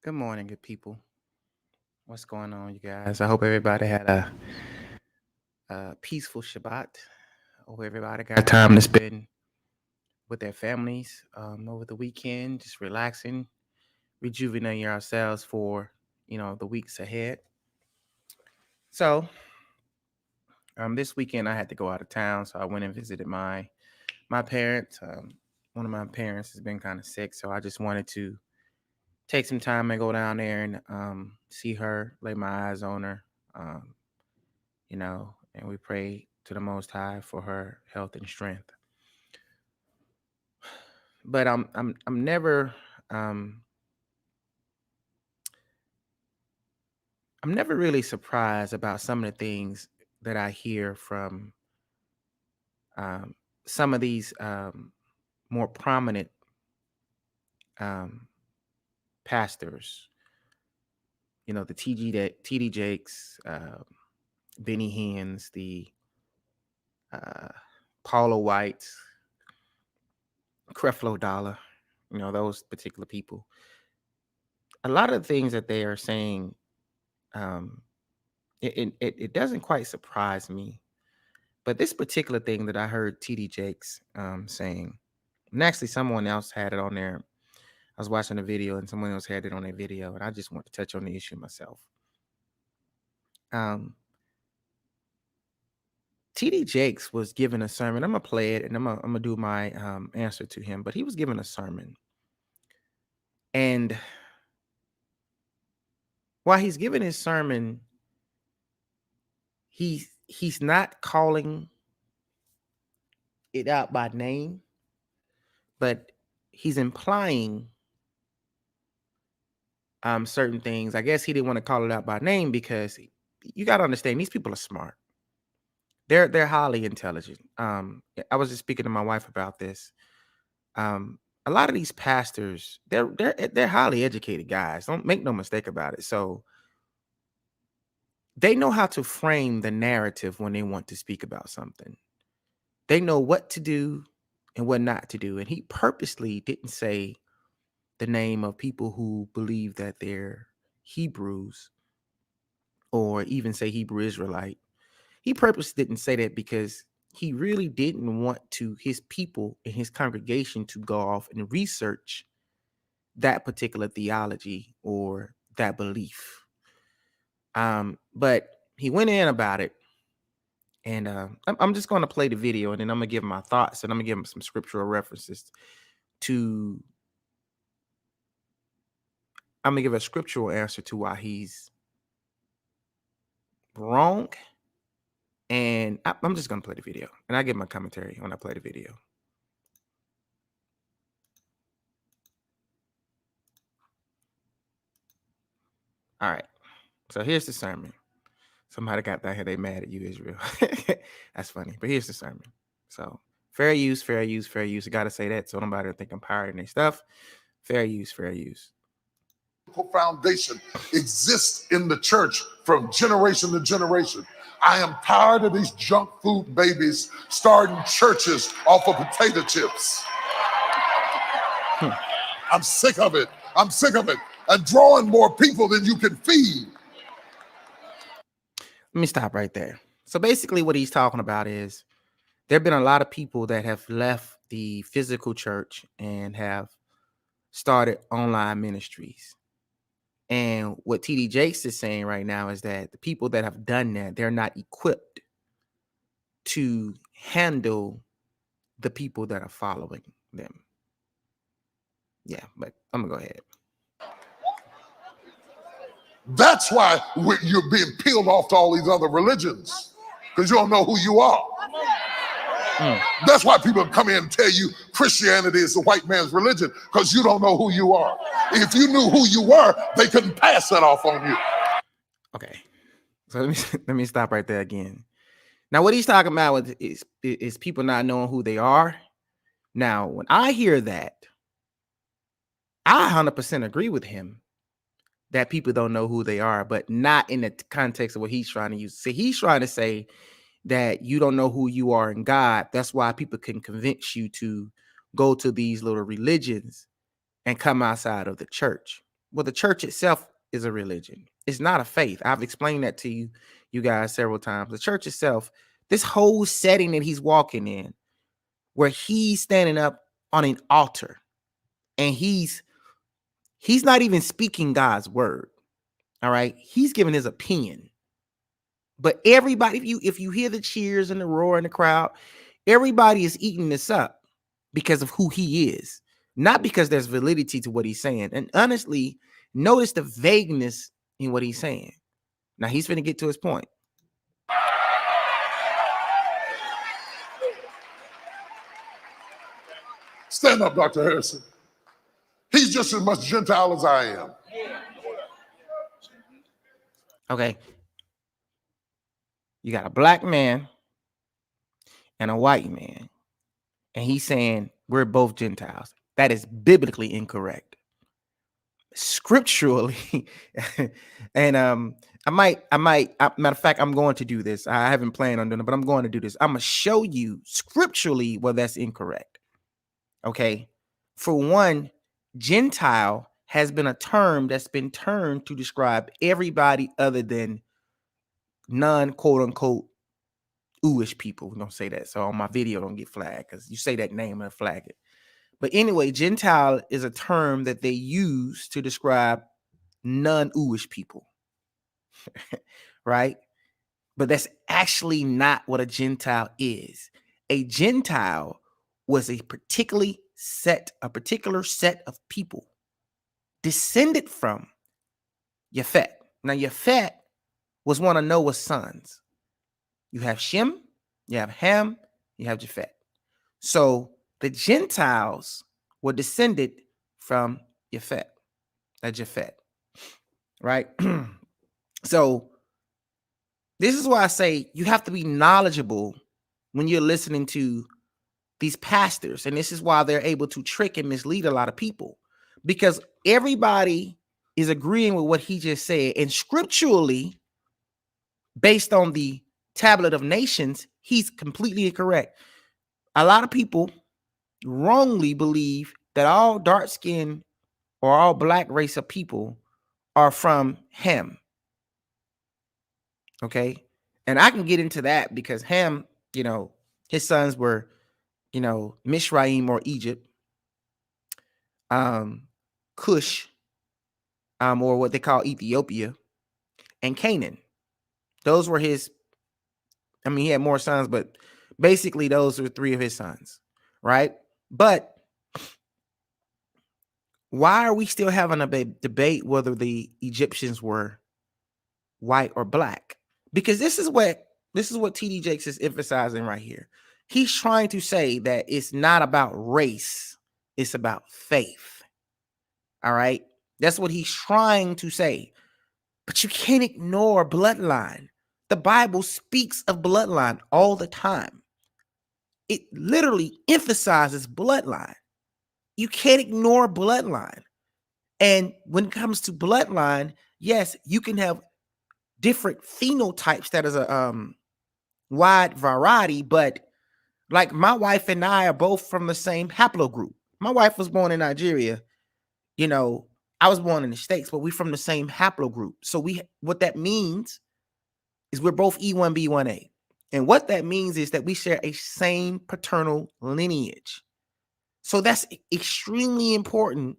Good morning, good people. What's going on, you guys? I hope everybody had a peaceful Shabbat. I hope everybody got time to spend with their families over the weekend, just relaxing, rejuvenating ourselves for the weeks ahead. So, this weekend I had to go out of town, so I went and visited my parents. One of my parents has been kind of sick, so I just wanted to take some time and go down there and see her, lay my eyes on her. Um, and we pray to the Most High for her health and strength. But I'm never um I'm never really surprised about some of the things that I hear from um some of these more prominent um pastors. The TD Jakes, Benny Hinn's, the uh, Paula Whites, Creflo Dollar. Those particular people. A lot of the things that they are saying um, it doesn't quite surprise me. But this particular thing that I heard TD Jakes saying, and actually someone else had it on there. I was watching a video and someone else had it on their video, and I just want to touch on the issue myself. TD Jakes was giving a sermon. I'm gonna play it and I'm gonna do my answer to him. But he was giving a sermon, and while he's giving his sermon, he's not calling it out by name, but he's implying certain things. I guess he didn't want to call it out by name because you got to understand these people are smart. They're highly intelligent. I was just speaking to my wife about this. A lot of these pastors, they're highly educated guys. Don't make no mistake about it. So they know how to frame the narrative when they want to speak about something. They know what to do and what not to do. And he purposely didn't say the name of people who believe that they're Hebrews or even say Hebrew Israelite. He purposely didn't say that because he really didn't want his people and his congregation to go off and research that particular theology or that belief. But he went in about it, and I'm just going to play the video, and then I'm going to give him my thoughts, and I'm going to give him some scriptural references to. I'm going to give a scriptural answer to why he's wrong. And I'm just going to play the video, and I give my commentary when I play the video. All right. So here's the sermon. Somebody got that here. They mad at you, Israel. That's funny. But here's the sermon. So fair use, fair use, fair use. I got to say that so nobody will think I'm pirating their stuff. Fair use, fair use. Foundation exists in the church from generation to generation. I am tired of these junk food babies starting churches off of potato chips. I'm sick of it. I'm sick of it. And drawing more people than you can feed. Let me stop right there. So basically what he's talking about is there have been a lot of people that have left the physical church and have started online ministries. And what TD Jakes is saying right now is that the people that have done that, they're not equipped to handle the people that are following them. Yeah, but I'm gonna go ahead. That's why you're being peeled off to all these other religions, because you don't know who you are. That's why people come in and tell you Christianity is the white man's religion, because you don't know who you are. If you knew who you were, they couldn't pass that off on you. Okay, so let me stop right there again. Now, what he's talking about is people not knowing who they are. Now, when I hear that, I 100% agree with him that people don't know who they are, but not in the context of what he's trying to use. So he's trying to say that you don't know who you are in God. That's why people can convince you to go to these little religions and come outside of the church. Well, the church itself is a religion. It's not a faith. I've explained that to you guys several times. The church itself, this whole setting that he's walking in, where he's standing up on an altar and he's not even speaking God's word. All right. He's giving his opinion. But everybody, if you hear the cheers and the roar in the crowd, everybody is eating this up because of who he is, not because there's validity to what he's saying. And honestly, notice the vagueness in what he's saying. Now he's going to get to his point. Stand up, Dr. Harrison. He's just as much Gentile as I am. Okay. You got a black man and a white man, and he's saying we're both Gentiles. That is biblically incorrect. Scripturally, and matter of fact, I'm going to do this. I haven't planned on doing it, but I'm going to do this. I'm gonna show you scripturally where that's incorrect. Okay. For one, Gentile has been a term that's been turned to describe everybody other than non-quote unquote Jewish people. We're gonna say that. So on my video, don't get flagged because you say that name and flag it. But anyway, Gentile is a term that they use to describe non-Jewish people. Right? But that's actually not what a Gentile is. A Gentile was a particular set of people descended from Japhet. Now, Japhet was one of Noah's sons. You have Shem, you have Ham, you have Japhet. So the Gentiles were descended from Japhet, right? So this is why I say you have to be knowledgeable when you're listening to these pastors. And this is why they're able to trick and mislead a lot of people, because everybody is agreeing with what he just said. And scripturally, based on the Tablet of Nations, he's completely incorrect. A lot of people wrongly believe that all dark skin or all black race of people are from Ham. Okay. And I can get into that because Ham, his sons were, Mishraim or Egypt, Cush, or what they call Ethiopia, and Canaan. Those were his. I mean, he had more sons, but basically those were three of his sons, right? But why are we still having a debate whether the Egyptians were white or black? Because this is what TD Jakes is emphasizing right here. He's trying to say that it's not about race, it's about faith. All right? That's what he's trying to say. But you can't ignore bloodline. The Bible speaks of bloodline all the time. It literally emphasizes bloodline. You can't ignore bloodline. And when it comes to bloodline, yes, you can have different phenotypes that is a wide variety, but like my wife and I are both from the same haplogroup. My wife was born in Nigeria. I was born in the States, but we're from the same haplogroup. So what that means is we're both E1B1A. And what that means is that we share a same paternal lineage. So that's extremely important.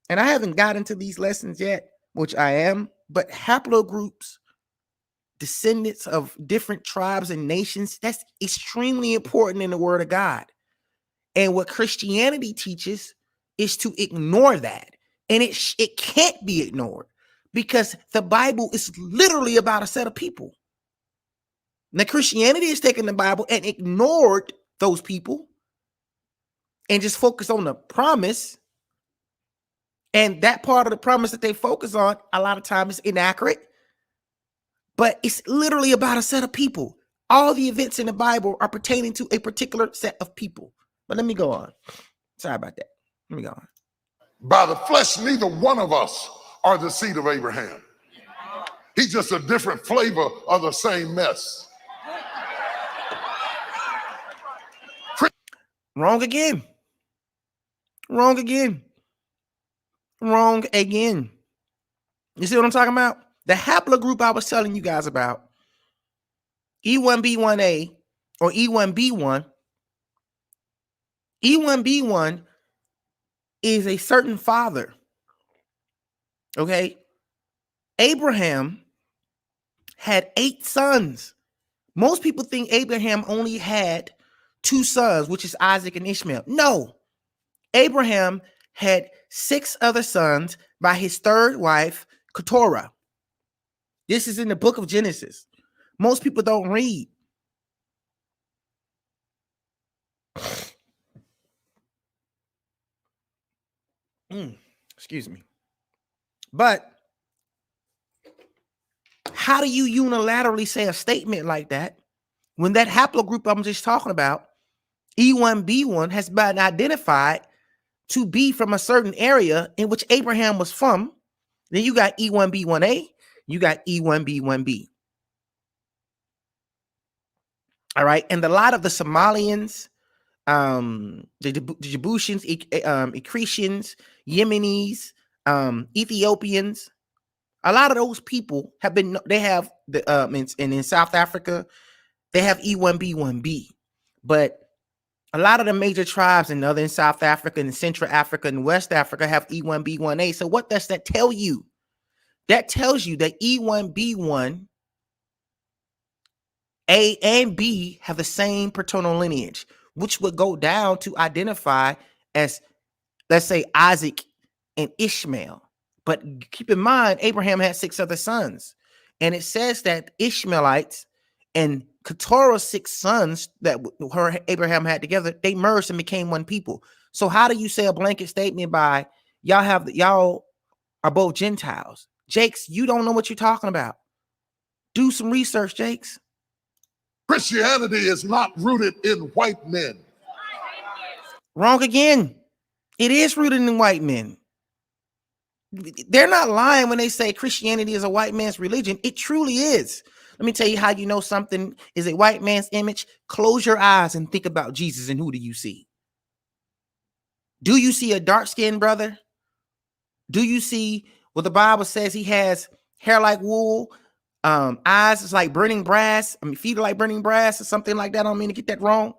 And I haven't got into these lessons yet, which I am, but haplogroups, descendants of different tribes and nations, that's extremely important in the Word of God. And what Christianity teaches is to ignore that. And it can't be ignored because the Bible is literally about a set of people. Now, Christianity has taken the Bible and ignored those people and just focused on the promise. And that part of the promise that they focus on, a lot of times is inaccurate. But it's literally about a set of people. All the events in the Bible are pertaining to a particular set of people. But let me go on. Sorry about that. Let me go on. By the flesh, neither one of us are the seed of Abraham. He's just a different flavor of the same mess. Wrong again. Wrong again. Wrong again. You see what I'm talking about? The haplogroup I was telling you guys about, E1B1A or E1B1, E1B1 is a certain father. Okay? Abraham had 8 sons. Most people think Abraham only had 2 sons, which is Isaac and Ishmael. No. Abraham had 6 other sons by his third wife, Keturah. This is in the book of Genesis. Most people don't read. Excuse me. But how do you unilaterally say a statement like that when that haplogroup I'm just talking about, E1B1, has been identified to be from a certain area in which Abraham was from? Then you got E1B1A, you got E1B1B. All right. And a lot of the Somalians, the Djiboutians, Ecritians, Yemenis, Ethiopians, a lot of those people have been, they have the, and in South Africa, they have E1B1B. But a lot of the major tribes in Northern South Africa and Central Africa and West Africa have E1B1A. So what does that tell you? That tells you that E1B1 A and B have the same paternal lineage, which would go down to identify as, let's say, Isaac and Ishmael. But keep in mind, Abraham had 6 other sons. And it says that Ishmaelites and Keturah's 6 sons that Abraham had together, they merged and became one people. So how do you say a blanket statement by y'all are both Gentiles? Jakes, you don't know what you're talking about. Do some research, Jakes. Christianity is not rooted in white men. Wrong again. It is rooted in white men. They're not lying when they say Christianity is a white man's religion. It truly is. Let me tell you how you know something is a white man's image. Close your eyes and think about Jesus, and who do you see? Do you see a dark-skinned brother? Do you see what the Bible says he has hair like wool, eyes is like burning brass, feet are like burning brass or something like that? I don't mean to get that wrong.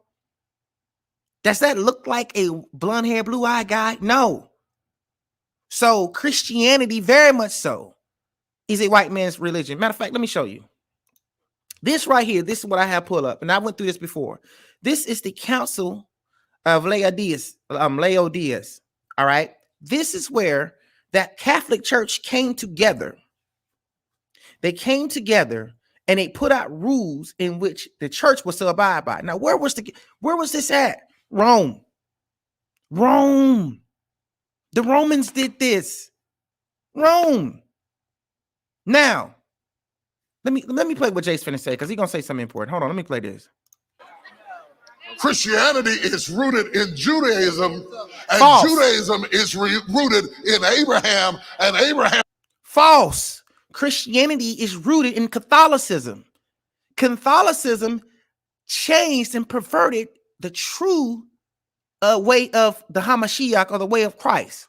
Does that look like a blonde hair, blue eye guy? No. So Christianity, very much so, is a white man's religion. Matter of fact, let me show you. This right here, this is what I have pulled up, and I went through this before. This is the Council of Laodiceas. All right. This is where that Catholic Church came together. They came together and they put out rules in which the church was to abide by. Now, where was this at? Rome. The Romans did this. Rome. Now, let me play what Jay's finna say, because he's gonna say something important. Hold on, let me play this. Christianity is rooted in Judaism, and False. Judaism is rooted in Abraham, and Abraham. False. Christianity is rooted in Catholicism. Catholicism changed and perverted the true way of the Hamashiach, or the way of Christ.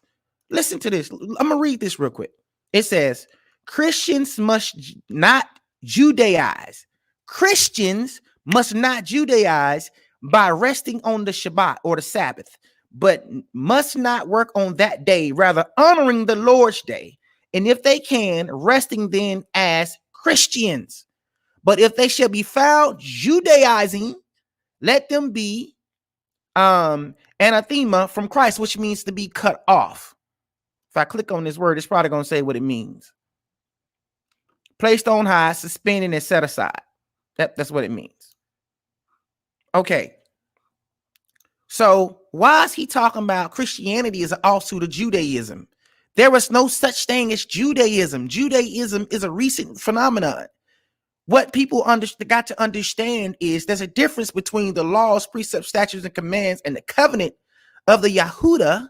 Listen to this. I'm gonna read this real quick. It says, Christians must not Judaize. Christians must not Judaize by resting on the Shabbat or the Sabbath, but must not work on that day, rather honoring the Lord's day. And if they can, resting then as Christians. But if they shall be found Judaizing, let them be anathema from Christ, which means to be cut off. If I click on this word, it's probably going to say what it means. Placed on high, suspended, and set aside. That's what it means. Okay. So why is he talking about Christianity as an offshoot of Judaism? There was no such thing as Judaism. Judaism is a recent phenomenon. What people got to understand is there's a difference between the laws, precepts, statutes, and commands and the covenant of the Yahudah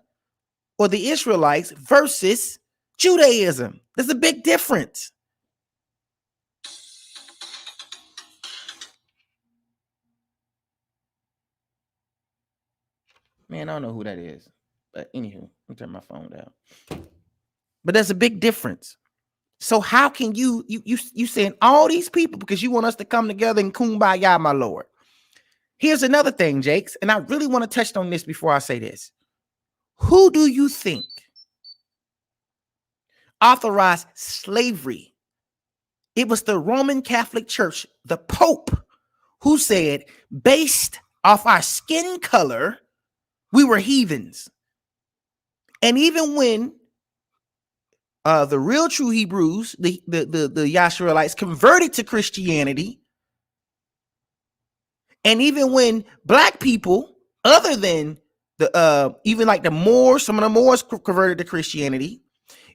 or the Israelites versus Judaism. There's a big difference. Man, I don't know who that is. But anywho, let me turn my phone down. But there's a big difference. So how can you saying all these people because you want us to come together and kumbaya, my Lord? Here's another thing, Jakes, and I really want to touch on this before I say this. Who do you think authorized slavery? It was the Roman Catholic Church, the Pope, who said, based off our skin color, we were heathens. And even when the real true Hebrews, the Yasharites converted to Christianity, and even when black people, other than the even like the Moors, some of the Moors converted to Christianity,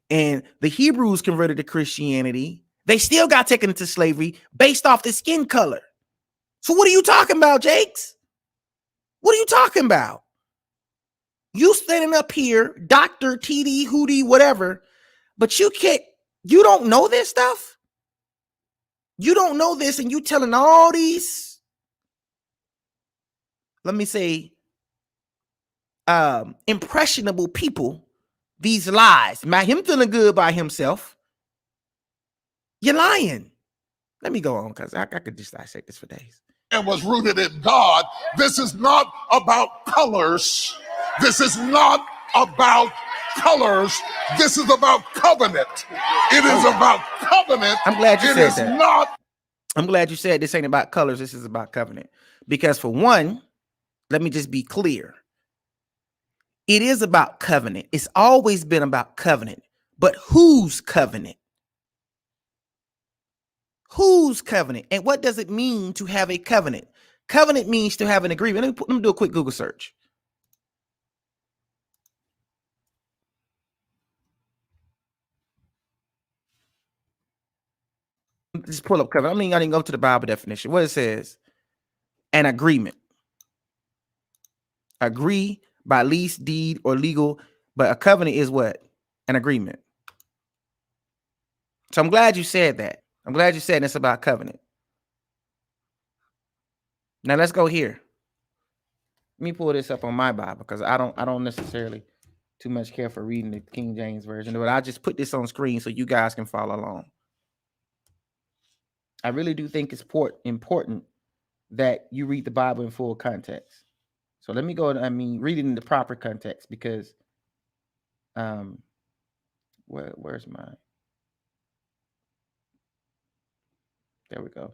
and the Hebrews converted to Christianity, they still got taken into slavery based off the skin color. So what are you talking about, Jakes? What are you talking about? You standing up here, Dr. TD, Hootie, whatever, but you don't know this stuff? You don't know this, and you telling all these, let me say, impressionable people these lies. Him feeling good by himself. You're lying. Let me go on because I could just dissect this for days. And was rooted in God. This is not about colors. This is not about colors. This is about covenant. It is about covenant. I'm glad you said that. I'm glad you said this ain't about colors. This is about covenant. Because for one, let me just be clear. It is about covenant. It's always been about covenant. But whose covenant? Whose covenant? And what does it mean to have a covenant? Covenant means to have an agreement. Let me do a quick Google search. Just pull up covenant. I mean, I didn't go to the Bible definition. What it says, an agreement. Agree by lease, deed, or legal. But a covenant is what? An agreement. So I'm glad you said that. I'm glad you said it's about covenant. Now let's go here. Let me pull this up on my Bible because I don't necessarily too much care for reading the King James version, but I'll just put this on screen so you guys can follow along. I really do think it's important that you read the Bible in full context. So let me go and read it in the proper context because where's mine? There we go.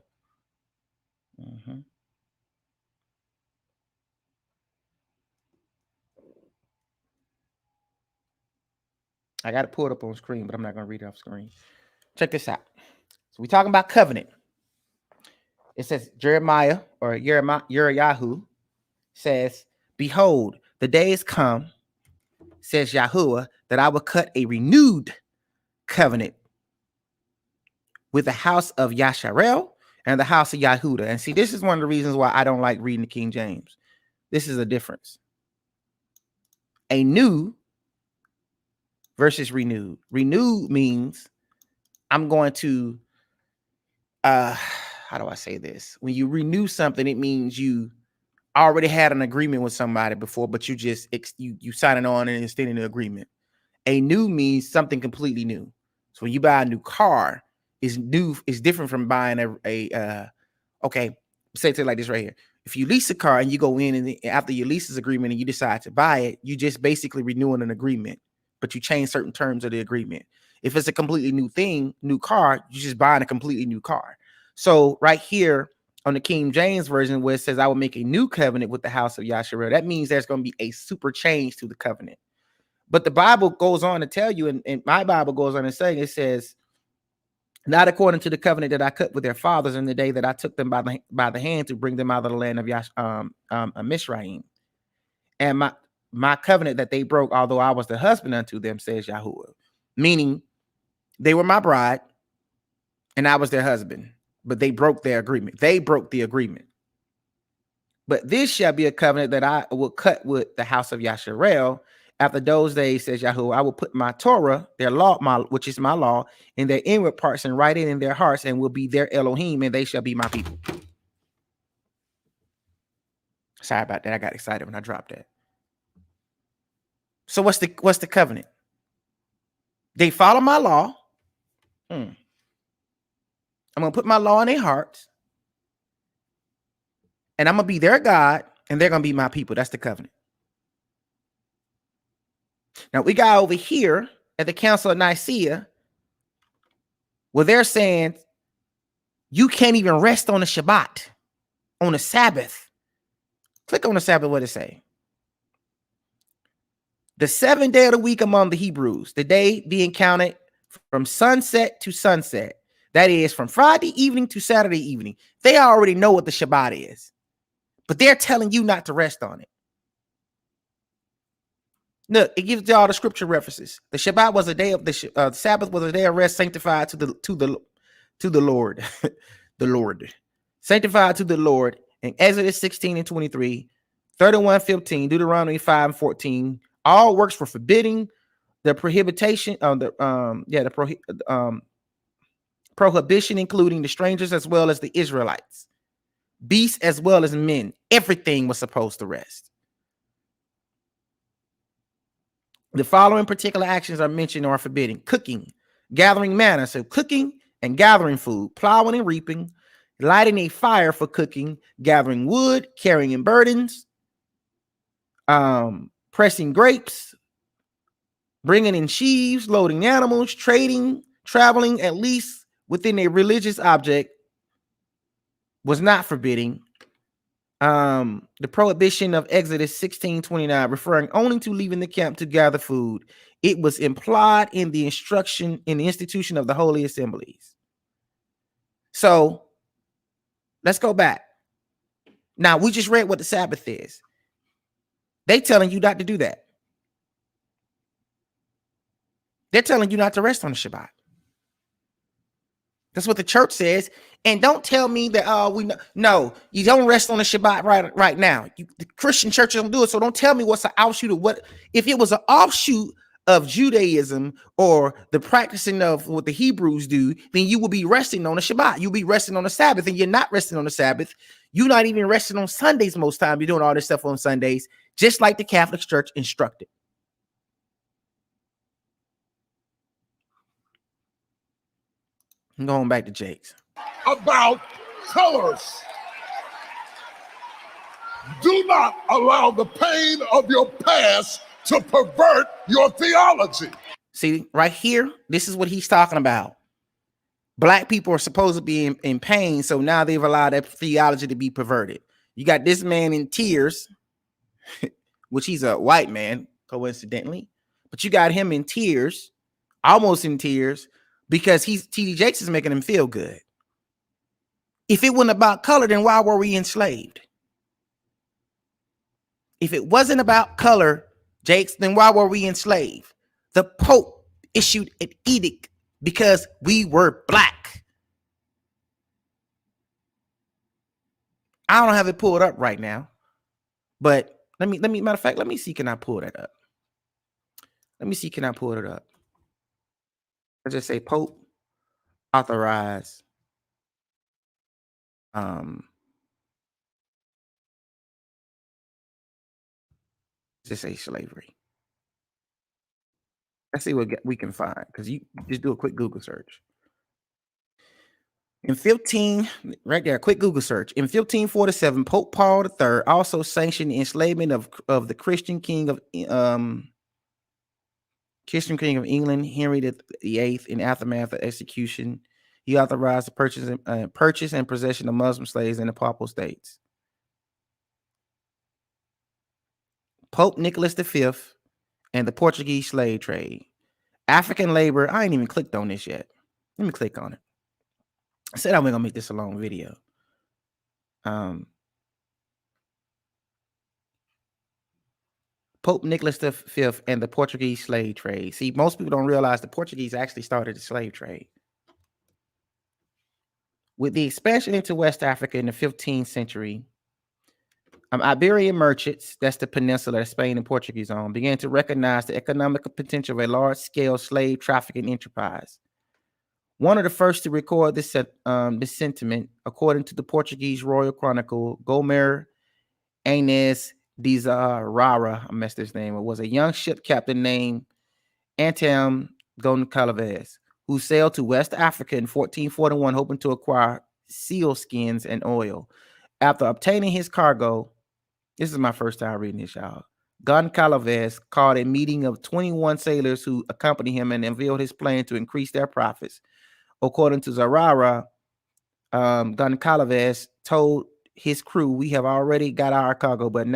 I got to pull it up on screen, but I'm not going to read it off screen. Check this out. So we're talking about covenant. It says Jeremiah or Yirmiyahu says, behold, the days come, says Yahuwah, that I will cut a renewed covenant with the house of Yasharel and the house of Yahudah. And see, this is one of the reasons why I don't like reading the King James. This is a difference. A new versus renewed. Renewed means I'm going to, how do I say this? When you renew something, it means you already had an agreement with somebody before, but you just, you signing on and extending the agreement. A new means something completely new. So when you buy a new car, is new is different from buying okay, say it like this right here. If you lease a car and you go in and after your lease agreement and you decide to buy it, you just basically renewing an agreement, but you change certain terms of the agreement. If it's a completely new thing, new car, you're just buying a completely new car. So right here on the King James version where it says, I will make a new covenant with the house of Yasharel, that means there's going to be a super change to the covenant. But the Bible goes on to tell you, and my Bible goes on and saying, it says, not according to the covenant that I cut with their fathers in the day that I took them by the hand to bring them out of the land of Mizraim. And my covenant that they broke, although I was the husband unto them, says Yahuwah. Meaning they were my bride and I was their husband, but they broke their agreement. They broke the agreement. But this shall be a covenant that I will cut with the house of Yasharel. After those days, says Yahuwah, I will put my Torah, their law, which is my law, in their inward parts and write it in their hearts, and will be their Elohim, and they shall be my people. Sorry about that. I got excited when I dropped that. So what's the covenant? They follow my law. I'm going to put my law in their hearts, and I'm going to be their God, and they're going to be my people. That's the covenant. Now, we got over here at the Council of Nicaea, where they're saying you can't even rest on the Shabbat, on the Sabbath. Click on the Sabbath, what it say? The 7th day of the week among the Hebrews, the day being counted from sunset to sunset. That is from Friday evening to Saturday evening. They already know what the Shabbat is, but they're telling you not to rest on it. Look, it gives you all the scripture references. The Shabbat was a day of the Sabbath was a day of rest, sanctified to the Lord, the Lord, sanctified to the Lord. In Exodus 16 and 23, 31:15, Deuteronomy 5 and 14, all works for forbidding the prohibition of prohibition, including the strangers as well as the Israelites, beasts as well as men. Everything was supposed to rest. The following particular actions are mentioned or are forbidden: cooking, gathering manna, so cooking and gathering food, plowing and reaping, lighting a fire for cooking, gathering wood, carrying burdens, pressing grapes, bringing in sheaves, loading animals, trading, traveling at least within a religious object was not forbidding. The prohibition of Exodus 16:29, referring only to leaving the camp to gather food. It was implied in the instruction in the institution of the holy assemblies. So let's go back. Now, we just read what the Sabbath is. They telling you not to do that. They're telling you not to rest on the Shabbat. That's what the church says. And don't tell me that no, you don't rest on the Shabbat right now. The Christian church don't do it. So don't tell me what's an offshoot of what. If it was an offshoot of Judaism or the practicing of what the Hebrews do, then you will be resting on the Shabbat. You'll be resting on the Sabbath, and you're not resting on the Sabbath. You're not even resting on Sundays most time. You're doing all this stuff on Sundays, just like the Catholic Church instructed. I'm going back to Jake's. About colors. Do not allow the pain of your past to pervert your theology. See, right here, this is what he's talking about. Black people are supposed to be in pain, so now they've allowed that theology to be perverted. You got this man in tears, which he's a white man, coincidentally, but you got him in tears, almost in tears, because T.D. Jakes is making him feel good. If it wasn't about color, then why were we enslaved? If it wasn't about color, Jakes, then why were we enslaved? The Pope issued an edict because we were black. I don't have it pulled up right now, but let me matter of fact, let me see, can I pull that up? Let me see, can I pull it up? Let's just say Pope authorized just say slavery. Let's see what we can find, because you just do a quick Google search. In 15, right there, quick Google search. In 1547, Pope Paul III also sanctioned the enslavement of the Christian king of England, Henry VIII, in aftermath of execution. He authorized the purchase and possession of Muslim slaves in the Papal States. Pope Nicholas V and the Portuguese slave trade. African labor. I ain't even clicked on this yet. Let me click on it. I said I was gonna make this a long video. Pope Nicholas V and the Portuguese slave trade. See, most people don't realize the Portuguese actually started the slave trade. With the expansion into West Africa in the 15th century, Iberian merchants, that's the peninsula that Spain and Portuguese own, began to recognize the economic potential of a large-scale slave trafficking enterprise. One of the first to record this sentiment, according to the Portuguese Royal Chronicle, Gomer Inês de Zarara, I messed his name, was a young ship captain named Antão Gonçalves, who sailed to West Africa in 1441, hoping to acquire seal skins and oil. After obtaining his cargo, this is my first time reading this, y'all. Goncalves called a meeting of 21 sailors who accompanied him and unveiled his plan to increase their profits. According to Zarara, Goncalves told his crew, "We have already got our cargo, but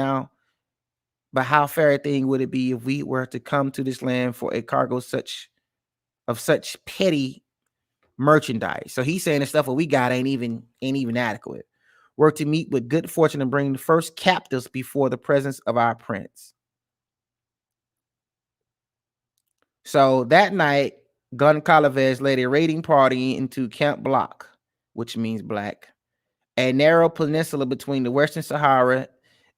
how fair a thing would it be if we were to come to this land for a cargo such petty merchandise?" So he's saying the stuff that we got ain't even adequate. "We're to meet with good fortune and bring the first captives before the presence of our prince." So that night, Goncalves led a raiding party into Camp Bloc, which means black, a narrow peninsula between the Western Sahara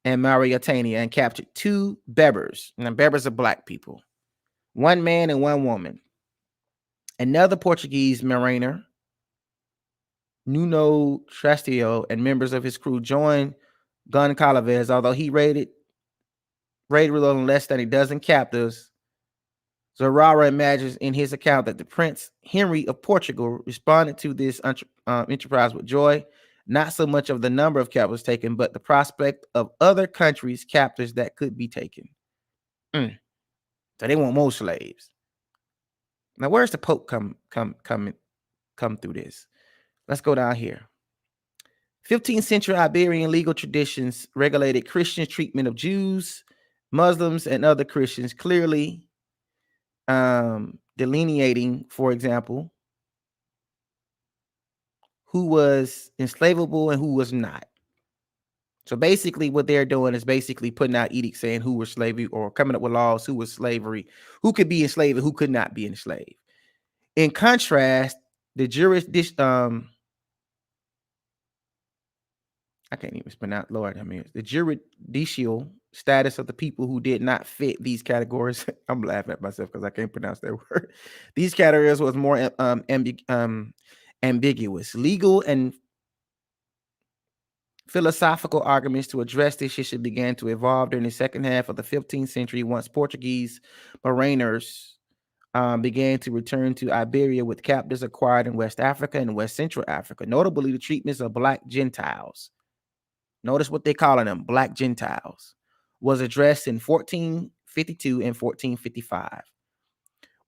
and Mauritania, and captured 2 Berbers. Now, Berbers are black people, 1 man and 1 woman. Another Portuguese mariner, Nuno Trastillo, and members of his crew joined Goncalves, although he raided with only less than a dozen captives. Zarara imagines in his account that the Prince Henry of Portugal responded to this enterprise with joy, not so much of the number of captives taken, but the prospect of other countries' captives that could be taken. So they want more slaves. Now, where's the Pope come through this? Let's go down here. 15th century Iberian legal traditions regulated Christian treatment of Jews, Muslims, and other Christians, clearly delineating, for example, who was enslavable and who was not. So basically what they're doing is basically putting out edicts saying who was slavery, or coming up with laws who was slavery, who could be enslaved and who could not be enslaved. In contrast, the jurisdiction, I can't even pronounce, Lord, I mean, the juridical status of the people who did not fit these categories. I'm laughing at myself because I can't pronounce that word. These categories was more ambiguous. Legal and philosophical arguments to address this issue began to evolve during the second half of the 15th century, once Portuguese mariners began to return to Iberia with captives acquired in West Africa and West Central Africa, notably the treatments of black Gentiles. Notice what they're calling them, black Gentiles, was addressed in 1452 and 1455.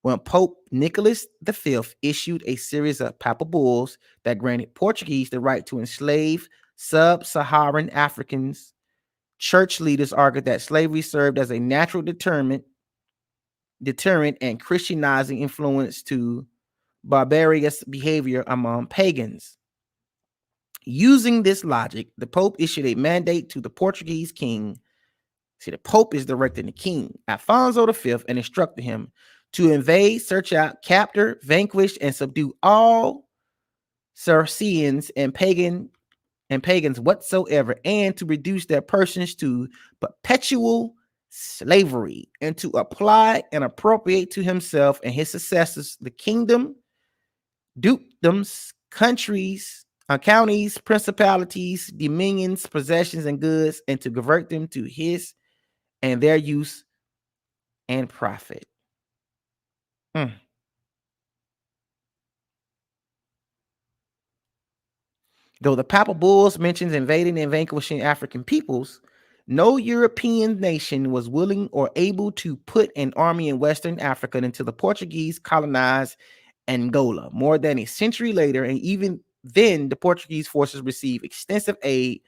When Pope Nicholas V issued a series of papal bulls that granted Portuguese the right to enslave sub-Saharan Africans, church leaders argued that slavery served as a natural deterrent and Christianizing influence to barbarous behavior among pagans. Using this logic, the Pope issued a mandate to the Portuguese king. See, the Pope is directing the king, Afonso V, and instructed him to invade, search out, capture, vanquish, and subdue all Saracens and pagans whatsoever, and to reduce their persons to perpetual slavery, and to apply and appropriate to himself and his successors the kingdom, dukedoms, countries, counties, principalities, dominions, possessions, and goods, and to convert them to his and their use and profit. Though the papal bulls mentions invading and vanquishing African peoples, no European nation was willing or able to put an army in Western Africa until the Portuguese colonized Angola more than a century later, and even then the Portuguese forces received extensive aid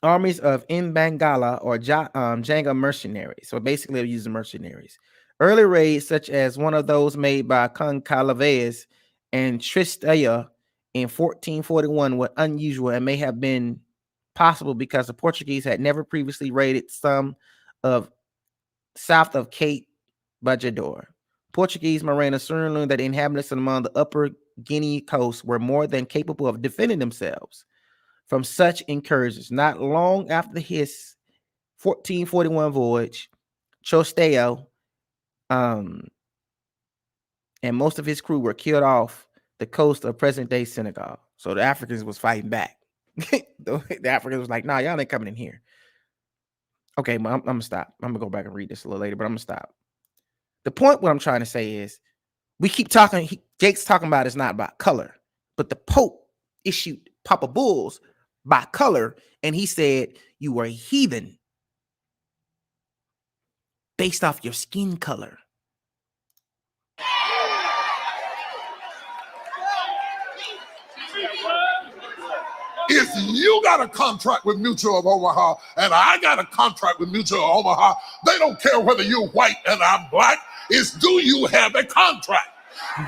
armies of Mbangala or Janga mercenaries. So basically they're using mercenaries. Early raids, such as one of those made by Goncalves and Tristela in 1441, were unusual and may have been possible because the Portuguese had never previously raided some of south of Cape Bajador. Portuguese mariners soon learned that the inhabitants along the upper Guinea coast were more than capable of defending themselves from such incursions. Not long after his 1441 voyage, Tristela and most of his crew were killed off the coast of present-day Senegal. So the Africans was fighting back. The Africans was like, nah, y'all ain't coming in here. Okay, I'm gonna stop. I'm gonna go back and read this a little later, but I'm gonna stop. The point, what I'm trying to say is, we keep talking. Jake's talking about it's not about color, but the Pope issued Papa Bulls by color, and he said you were a heathen based off your skin color. If you got a contract with Mutual of Omaha and I got a contract with Mutual of Omaha, they don't care whether you're white and I'm black. It's, do you have a contract?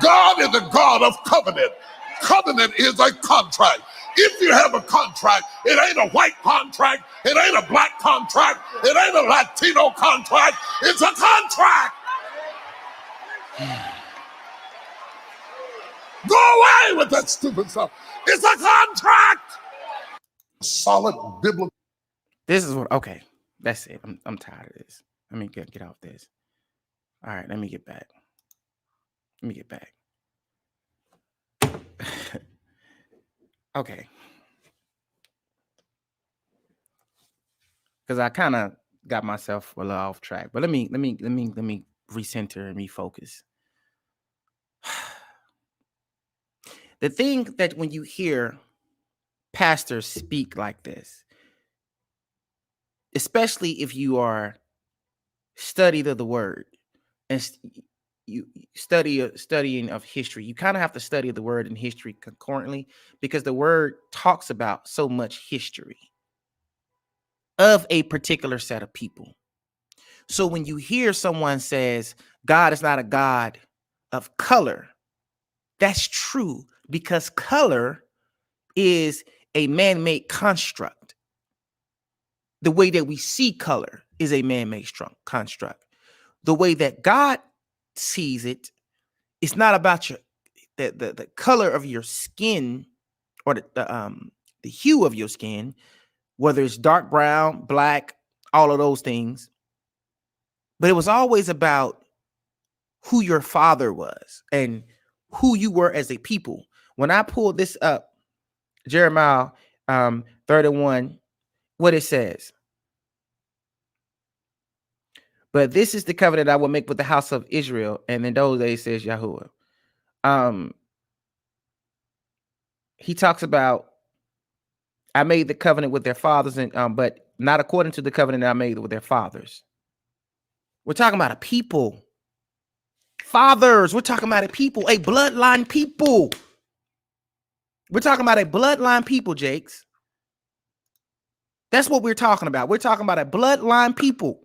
God is a God of covenant. Covenant is a contract. If you have a contract, it ain't a white contract, it ain't a black contract, it ain't a Latino contract, it's a contract. Go away with that stupid stuff. It's a contract. Solid biblical. This is what, okay, that's it. I'm tired of this. Let me get off this. All right, let me get back. Okay. Because I kind of got myself a little off track. But let me recenter and refocus. The thing that when you hear pastors speak like this, especially if you are studied of the word and you studying of history, you kind of have to study the word and history concurrently, because the word talks about so much history of a particular set of people. So when you hear someone says God is not a God of color, that's true, because color is a man-made construct. The way that we see color is a man-made construct. The way that God sees it, it's not about your the color of your skin or the hue of your skin, whether it's dark brown, black, all of those things. But it was always about who your father was and who you were as a people. When I pulled this up, Jeremiah 31, what it says. But this is the covenant I will make with the house of Israel. And in those days, says Yahuwah. He talks about, I made the covenant with their fathers, and but not according to the covenant I made with their fathers. We're talking about a people. Fathers, we're talking about a people, a bloodline people. We're talking about a bloodline people, Jakes. That's what we're talking about. We're talking about a bloodline people.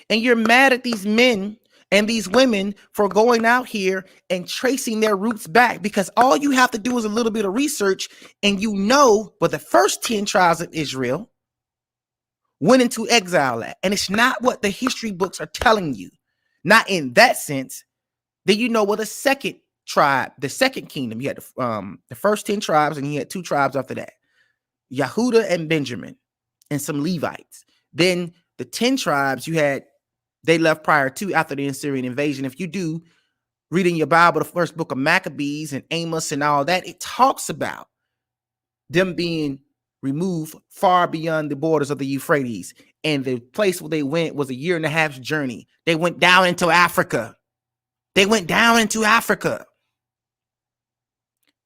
And you're mad at these men and these women for going out here and tracing their roots back, because all you have to do is a little bit of research, and you know where the first 10 tribes of Israel went into exile at. And it's not what the history books are telling you. Not in that sense. Then you know what the second tribe, the second kingdom, you had the first 10 tribes, and you had 2 tribes after that. Yehuda and Benjamin and some Levites. Then the 10 tribes you had, they left prior to, after the Assyrian invasion. If you do read in your Bible, the first book of Maccabees and Amos and all that, it talks about them being removed far beyond the borders of the Euphrates. And the place where they went was a 1.5 year journey. They went down into Africa.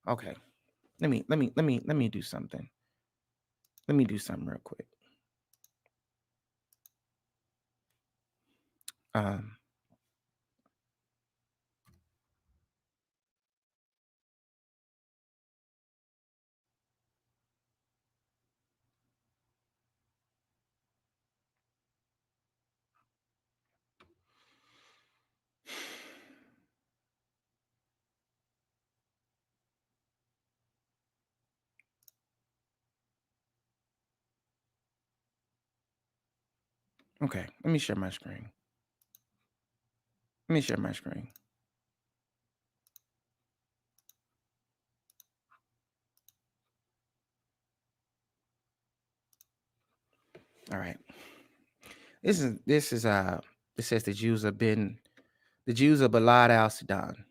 Okay. Let me do something. Let me do something real quick. Okay, let me share my screen. All right. This is it says the Jews of Balad al-Sudan.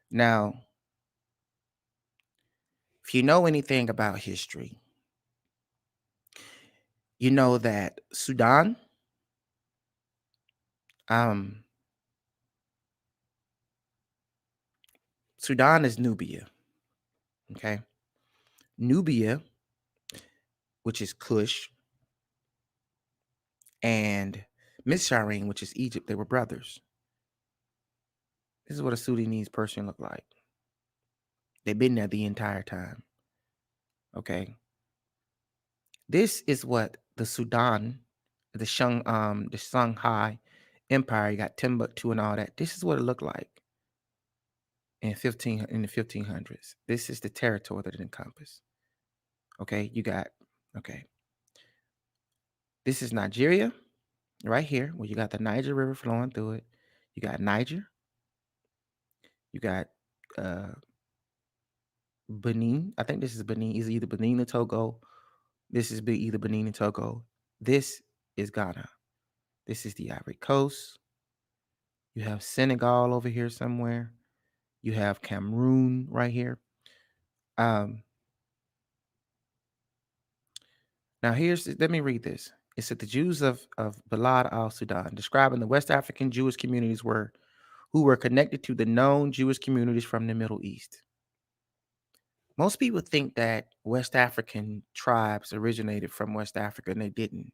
Now, if you know anything about history, You know that Sudan, um, Sudan is Nubia. Okay. Nubia, which is Kush, and Mizraim, which is Egypt, they were brothers. This is what a Sudanese person looked like. They've been there the entire time. Okay. This is what the Sudan, the Shanghai Empire, you got Timbuktu and all that. This is what it looked like in the 1500s. This is the territory that it encompassed. Okay, you got, okay. This is Nigeria, right here, where you got the Niger River flowing through it. You got Niger. You got Benin. I think this is Benin. It's either Benin or Togo. This is either Benin and Togo. This is Ghana. This is the Ivory Coast. You have Senegal over here somewhere. You have Cameroon right here. Now let me read this. It said the Jews of Balad al-Sudan, describing the West African Jewish communities who were connected to the known Jewish communities from the Middle East. Most people think that West African tribes originated from West Africa, and they didn't.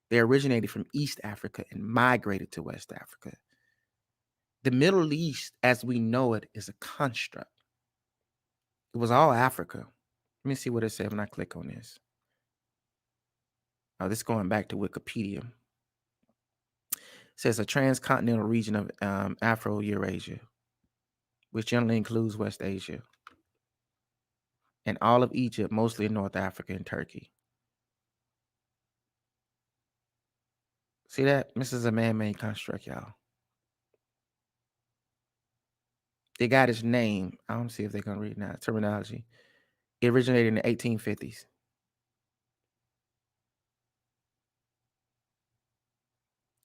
They originated from East Africa and migrated to West Africa. The Middle East, as we know it, is a construct. It was all Africa. Let me see what it said when I click on this. Oh, this is going back to Wikipedia. It says a transcontinental region of Afro-Eurasia, which generally includes West Asia, and all of Egypt, mostly in North Africa and Turkey. See that? This is a man-made construct, y'all. They got its name. I don't see if they're going to read now. Terminology. It originated in the 1850s.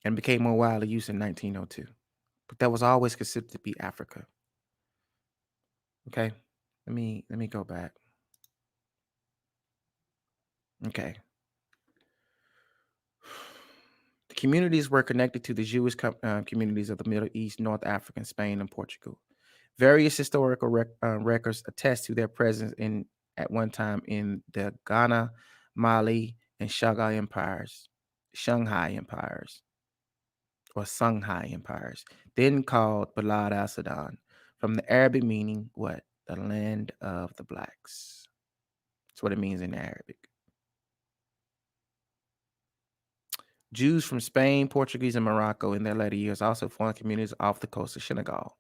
And became more widely used in 1902. But that was always considered to be Africa. Okay. Let me go back. Okay. The communities were connected to the Jewish communities of the Middle East, North Africa, Spain, and Portugal. Various historical records attest to their presence at one time in the Ghana, Mali, and Shanghai empires, or Songhai empires, then called Balad al-Sudan, from the Arabic meaning what? The land of the blacks. That's what it means in Arabic. Jews from Spain, Portuguese, and Morocco in their later years also formed communities off the coast of Senegal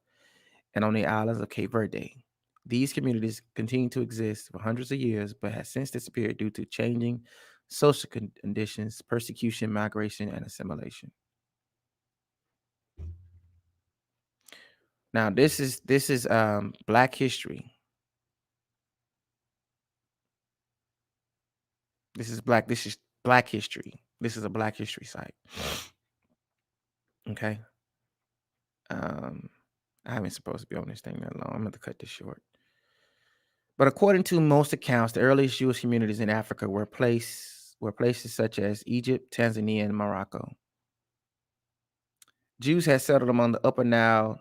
and on the islands of Cape Verde. These communities continue to exist for hundreds of years, but have since disappeared due to changing social conditions, persecution, migration, and assimilation. Now, this is Black history. This is Black history. This is a Black history site. Okay. I ain't supposed to be on this thing that long. I'm going to cut this short. But according to most accounts, the earliest Jewish communities in Africa were places such as Egypt, Tanzania, and Morocco. Jews had settled among the Upper Nile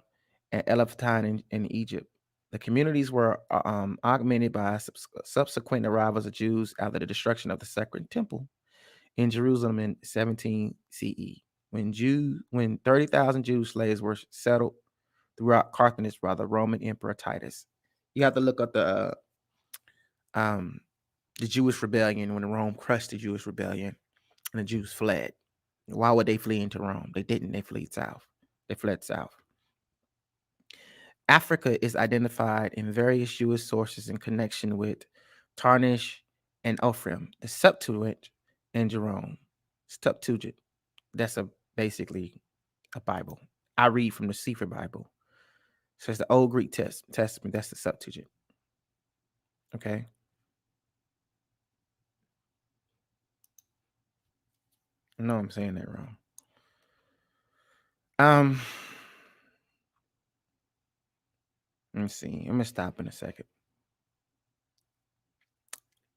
and Elephantine in Egypt. The communities were augmented by subsequent arrivals of Jews after the destruction of the Second Temple in Jerusalem in 17 CE, when 30,000 Jew slaves were settled throughout Carthage by the Roman Emperor Titus. You have to look up the Jewish rebellion, when Rome crushed the Jewish rebellion and the Jews fled. Why would they flee into Rome? They didn't. They fled south. Africa is identified in various Jewish sources in connection with Tarnish and Ophrim, the Septuagint, and Jerome. Septuagint. That's basically a Bible. I read from the Sefer Bible. So it's the Old Greek Testament. That's the Septuagint. Okay. I know I'm saying that wrong. Let me see. I'm gonna stop in a second.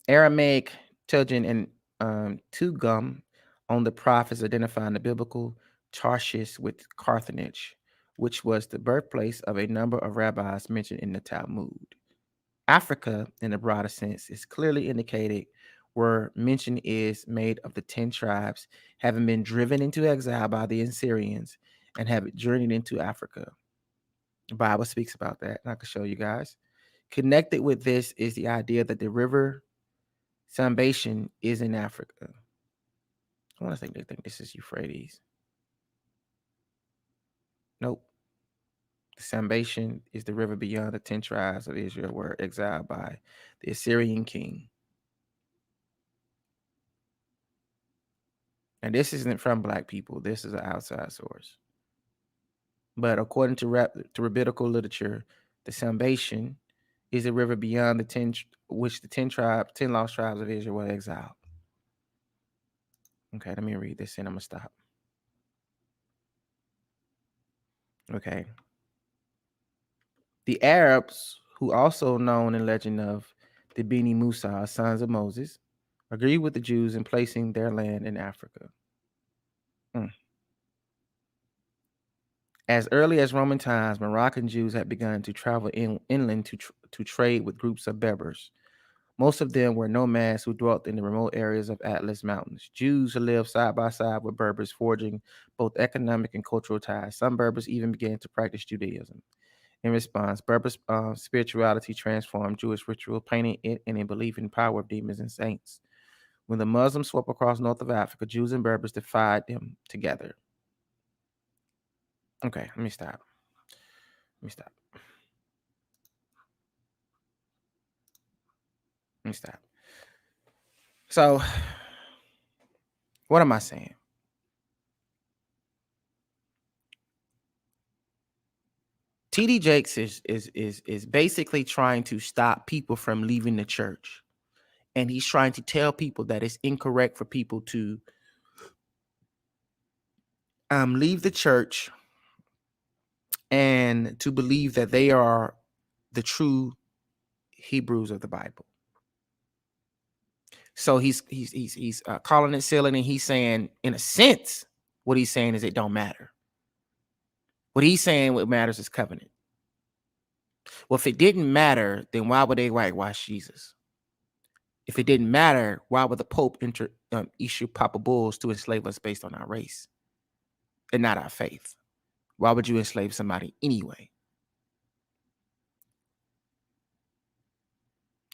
Aramaic, Telgin, and Tugum on the prophets identifying the biblical Tarshish with Carthage, which was the birthplace of a number of rabbis mentioned in the Talmud. Africa, in a broader sense, is clearly indicated where mention is made of the 10 tribes having been driven into exile by the Assyrians and have journeyed into Africa. The Bible speaks about that, and I can show you guys. Connected with this is the idea that the river Sambation is in Africa. I want to think they think this is Euphrates. Nope. The Sambation is the river beyond the 10 tribes of Israel were exiled by the Assyrian king. And this isn't from black people. This is an outside source. But according to rabbinical literature, the Sambation is a river beyond the 10, which the 10 lost tribes of Israel were exiled. Okay, let me read this and I'm going to stop. Okay. The Arabs, who also known in legend of the Beni Musa, sons of Moses, agreed with the Jews in placing their land in Africa. As early as Roman times, Moroccan Jews had begun to travel inland to trade with groups of Berbers. Most of them were nomads who dwelt in the remote areas of Atlas Mountains. Jews who lived side by side with Berbers, forging both economic and cultural ties. Some Berbers even began to practice Judaism. In response, Berber spirituality transformed Jewish ritual, painting it in a belief in the power of demons and saints. When the Muslims swept across north of Africa, Jews and Berbers defied them together. Okay, let me stop. So, what am I saying? TD Jakes is basically trying to stop people from leaving the church. And he's trying to tell people that it's incorrect for people to leave the church and to believe that they are the true Hebrews of the Bible. So he's calling it silly, and he's saying, in a sense, what he's saying is it don't matter. What he's saying, what matters is covenant. Well, if it didn't matter, then why would they whitewash Jesus? If it didn't matter, why would the Pope issue Papa Bulls to enslave us based on our race and not our faith? Why would you enslave somebody anyway?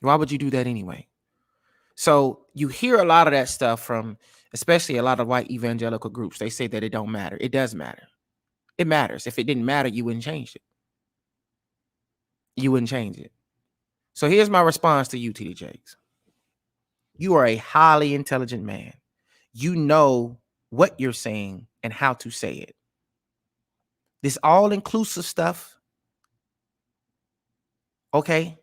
Why would you do that anyway? So you hear a lot of that stuff from, especially a lot of white evangelical groups. They say that it don't matter. It does matter. It matters. If it didn't matter, you wouldn't change it. You wouldn't change it. So here's my response to you, TD Jakes. You are a highly intelligent man. You know what you're saying and how to say it. This all-inclusive stuff, okay,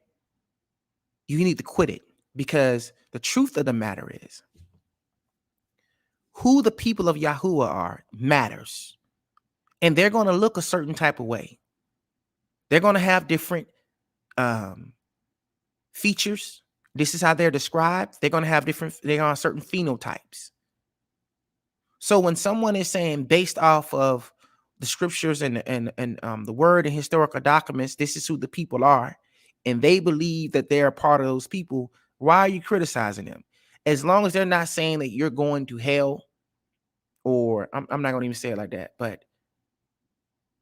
you need to quit it, because the truth of the matter is who the people of Yahuwah are matters. And they're going to look a certain type of way. They're going to have different features. This is how they're described. They're going to have certain phenotypes. So when someone is saying, based off of the scriptures and the word and historical documents, this is who the people are, and they believe that they're a part of those people, why are you criticizing them? As long as they're not saying that you're going to hell, or I'm not going to even say it like that, but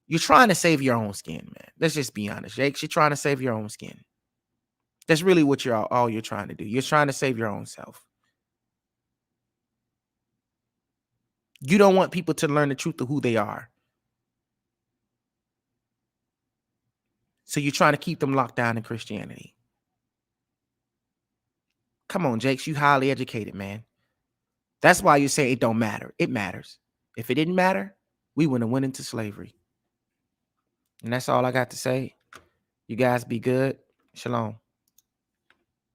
you're trying to save your own skin, man. Let's just be honest, Jakes. You're trying to save your own skin. That's really what all you're trying to do. You're trying to save your own self. You don't want people to learn the truth of who they are. So you're trying to keep them locked down in Christianity. Come on, Jakes. You highly educated, man. That's why you say it don't matter. It matters. If it didn't matter, we wouldn't have went into slavery. And that's all I got to say. You guys be good. Shalom.